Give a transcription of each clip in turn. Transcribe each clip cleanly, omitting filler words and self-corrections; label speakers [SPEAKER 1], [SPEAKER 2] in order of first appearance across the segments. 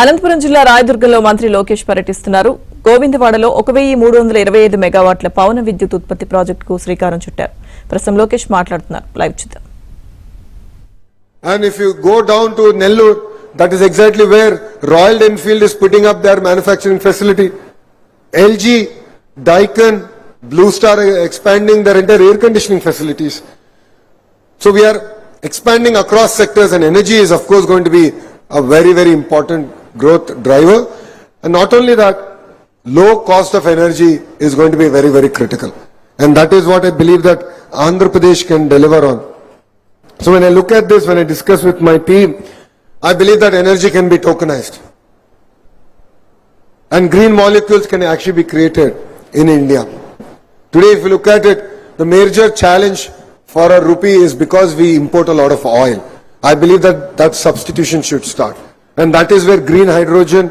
[SPEAKER 1] అనంతపురం జిల్లా రాయదుర్గంలో మంత్రి లోకేష్ పర్యటిస్తున్నారు. గోవిందవాడలో 1325 మెగావాట్ల పవన విద్యుత్ ఉత్పత్తి ప్రాజెక్టుకు శ్రీకారం చుట్టారు. ప్రస్తుతం లోకేష్ మాట్లాడుతున్నారు. లైవ్ చూద్దాం.
[SPEAKER 2] And if you go down to Nellore, that is exactly where Royal Enfield is putting up their manufacturing facility. LG, Daikin, Blue Star are expanding their entire air conditioning facilities. So we are expanding across sectors, and energy is of course going to be a very, very important growth driver. And not only that, low cost of energy is going to be very, very critical. And that is what I believe that Andhra Pradesh can deliver on. So when I look at this, when I discuss with my team, I believe that energy can be tokenized. And green molecules can actually be created in India. Today, if you look at it, the major challenge for a rupee is because we import a lot of oil. I believe that substitution should start. And that is where green hydrogen,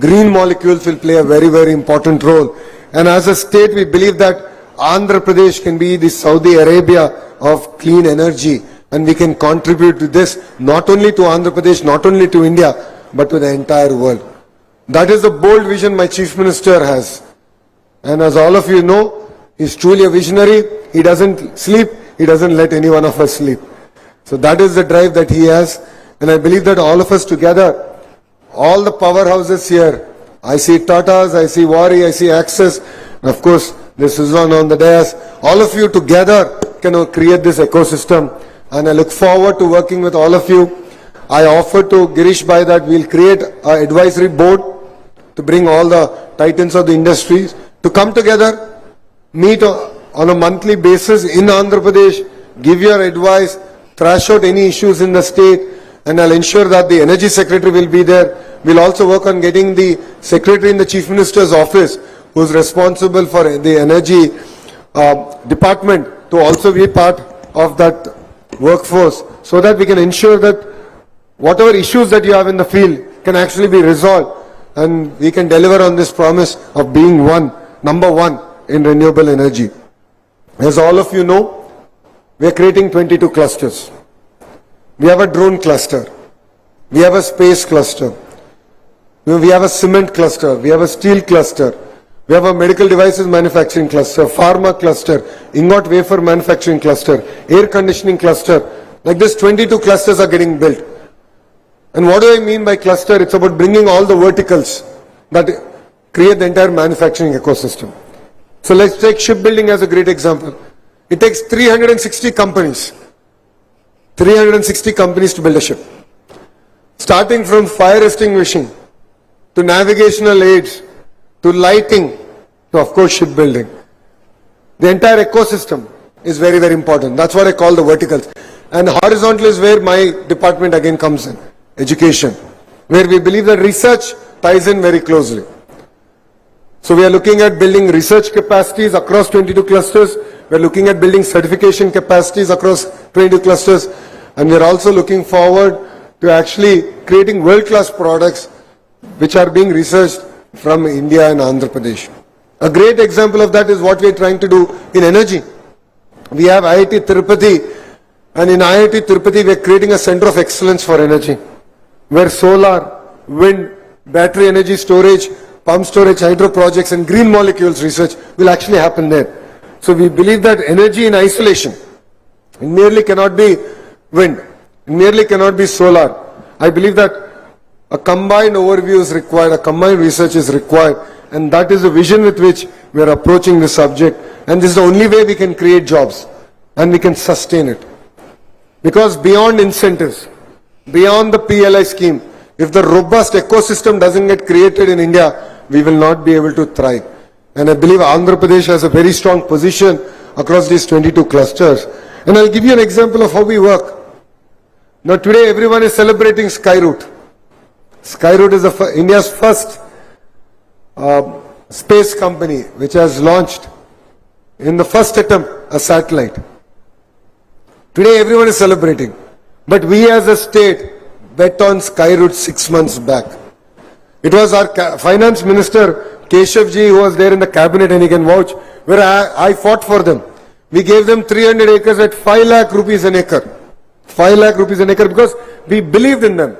[SPEAKER 2] green molecules will play a very, very important role. And as a state, we believe that Andhra Pradesh can be the Saudi Arabia of clean energy. And we can contribute to this, not only to Andhra Pradesh, not only to India, but to the entire world. That is the bold vision my Chief Minister has. And as all of you know, he's truly a visionary. He doesn't sleep. He doesn't let any one of us sleep. So that is the drive that he has. And I believe that all of us together, all the powerhouses here, I see Tatas, I see Wari, I see Access, and of course, this is on the dais. All of you together can create this ecosystem. And I look forward to working with all of you. I offered to Girish Bhai that we'll create an advisory board to bring all the titans of the industries to come together, meet on a monthly basis in Andhra Pradesh, give your advice, thrash out any issues in the state, and I'll ensure that the energy secretary will be there. We'll also work on getting the secretary in the Chief Minister's office, who's responsible for the energy department, to also be part of that workforce, so that we can ensure that whatever issues that you have in the field can actually be resolved, and we can deliver on this promise of being number one in renewable energy. As all of you know, we are creating 22 clusters. We have a drone cluster. We have a space cluster. We have a cement cluster. We have a steel cluster. We have a medical devices manufacturing cluster, pharma cluster, ingot wafer manufacturing cluster, air conditioning cluster. Like this, 22 clusters are getting built. And what do I mean by cluster? It's about bringing all the verticals that create the entire manufacturing ecosystem. So let's take shipbuilding as a great example. It takes 360 companies to build a ship. Starting from fire extinguishing, to navigational aids, to lighting, to of course shipbuilding. The entire ecosystem is very, very important. That's what I call the verticals. And horizontal is where my department again comes in, education, where we believe that research ties in very closely. So we are looking at building research capacities across 22 clusters. We are looking at building certification capacities across 22 clusters. And we are also looking forward to actually creating world-class products which are being researched from India and Andhra Pradesh. A great example of that is what we are trying to do in energy. We have IIT Tirupati, and in IIT Tirupati we are creating a center of excellence for energy, where solar, wind, battery energy storage, pump storage, hydro projects and green molecules research will actually happen there. So we believe that energy in isolation, it merely cannot be wind, it merely cannot be solar. I believe that a combined overview is required, a combined research is required, and that is the vision with which we are approaching this subject. And this is the only way we can create jobs and we can sustain it. Because beyond incentives, beyond the PLI scheme, if the robust ecosystem doesn't get created in India, we will not be able to thrive. And I believe Andhra Pradesh has a very strong position across these 22 clusters. And I'll give you an example of how we work. Now today everyone is celebrating Skyroot. Skyroot is India's first space company which has launched in the first attempt a satellite. Today everyone is celebrating. But we as a state bet on Skyroot 6 months back. It was our finance minister Keshav ji who was there in the cabinet, and he can vouch, where I fought for them. We gave them 300 acres at 5 lakh rupees an acre. 5 lakh rupees an acre because we believed in them.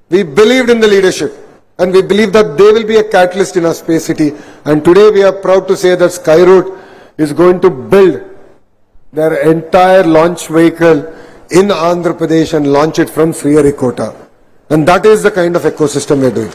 [SPEAKER 2] We believed in the leadership and we believe that they will be a catalyst in our space city. And today we are proud to say that Skyroot is going to build their entire launch vehicle in Andhra Pradesh and launch it from Sriharikota. And that is the kind of ecosystem we are doing.